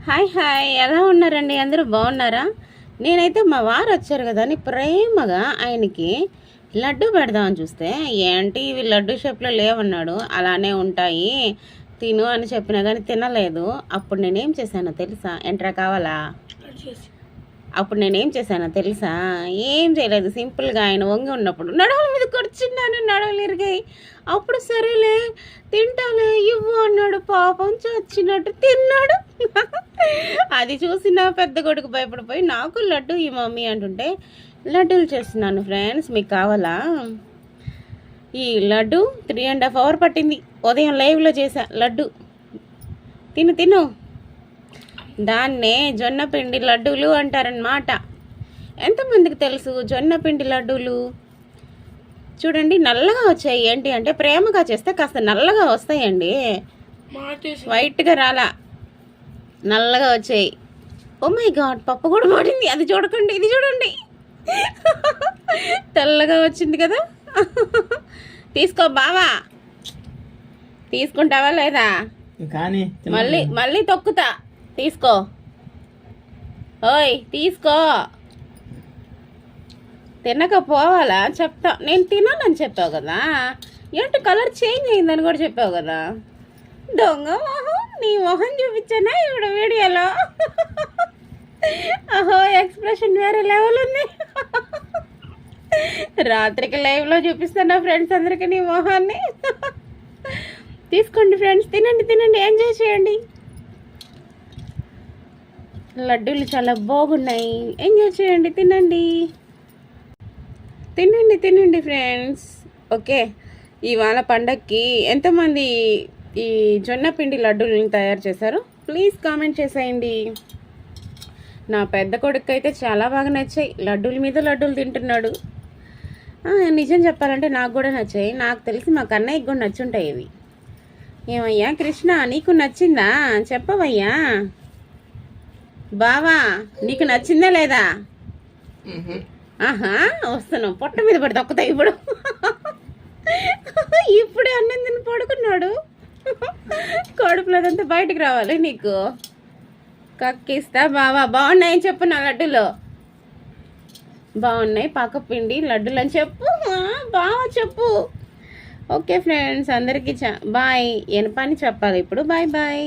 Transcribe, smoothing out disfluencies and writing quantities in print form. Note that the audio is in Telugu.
హాయ్ హాయ్, ఎలా ఉన్నారండి? అందరూ బాగున్నారా? నేనైతే మా వారు వచ్చారు కదా అని ప్రేమగా ఆయనకి లడ్డు పెడదామని చూస్తే ఏంటి ఇవి లడ్డు షేప్లో లేవన్నాడు. అలానే ఉంటాయి తిను అని చెప్పినా కానీ తినలేదు. అప్పుడు నేనేం చేశానో తెలుసా? ఎంట్రా కావాలా? అప్పుడు నేనేం చేశానో తెలుసా? ఏం చేయలేదు. సింపుల్గా ఆయన వంగి ఉన్నప్పుడు నడవల మీద కూర్చున్నాను, నడవలు ఇరిగాయి. అప్పుడు సరేలే తింటాలే ఇవ్వు అన్నాడు. పాపం చచ్చినట్టు తిన్నాడు. అది చూసి నా పెద్ద కొడుకు భయపడిపోయి నాకు లడ్డు ఈ మమ్మీ అంటుంటే లడ్డూలు చేస్తున్నాను ఫ్రెండ్స్. మీకు కావాలా? ఈ లడ్డు 3.5 hours పట్టింది. ఉదయం లైవ్లో చేశా లడ్డు. తిను తిను. దాన్నే జొన్న పిండి లడ్డూలు అంటారనమాట. ఎంతమందికి తెలుసు జొన్న పిండి లడ్డూలు? చూడండి నల్లగా వచ్చాయి. ఏంటి అంటే ప్రేమగా చేస్తే కాస్త నల్లగా వస్తాయండి, వైట్గా రాలా, నల్లగా వచ్చాయి. ఓ మై గాడ్, పప్పు కూడా పడింది. అది చూడకండి, ఇది చూడండి, తెల్లగా వచ్చింది కదా. తీసుకో బావా, తీసుకుంటావా లేదా? కానీ మళ్ళీ మళ్ళీ తొక్కుతా. తీసుకో, ఓయ్ తీసుకో. తినకపోవాలా చెప్తా. నేను తినాలని చెప్పావు కదా, ఏంటి కలర్ చేంజ్ అయిందని కూడా చెప్పావు కదా. దొంగ మొహం, నీ మొహం చూపించానా ఇప్పుడు వీడియోలో? అహో, ఎక్స్ప్రెషన్ వేరే లెవెల్ ఉంది. రాత్రికి లైవ్లో చూపిస్తాను ఫ్రెండ్స్ అందరికీ నీ మొహాన్ని. తీసుకోండి ఫ్రెండ్స్, తినండి తినండి, ఎంజాయ్ చేయండి. లడ్డూలు చాలా బాగున్నాయి, ఎంజాయ్ చేయండి, తినండి తినండి తినండి ఫ్రెండ్స్. ఓకే, ఇవాళ పండక్కి ఎంతమంది ఈ జొన్న పిండి లడ్డూలను తయారు చేశారు ప్లీజ్ కామెంట్ చేసేయండి. నా పెద్ద కొడుకు అయితే చాలా బాగా నచ్చాయి. లడ్డూల మీద లడ్డూలు తింటున్నాడు. నిజం చెప్పాలంటే నాకు కూడా నచ్చాయి. నాకు తెలిసి మా కన్నయ్యకి కూడా నచ్చుంటాయి ఇవి. ఏమయ్యా కృష్ణ, నీకు నచ్చిందా? చెప్పవయ్యా. బావా, నీకు నచ్చిందా లేదా? ఆహా, వస్తాను. పొట్ట మీద పడి తొక్కుతాయి ఇప్పుడు. ఇప్పుడే అన్నం తిని పడుకున్నాడు. కడుపులో అదంతా బయటకు రావాలి నీకు. కక్కిస్తా. బావా బాగున్నాయని చెప్పు. నా లడ్డులో బాగున్నాయి, పాకపిండి లడ్డులు అని చెప్పు. బావా చెప్పు. ఓకే ఫ్రెండ్స్, అందరికీ బాయ్. ఎనపని చెప్పాలి ఇప్పుడు. Bye bye.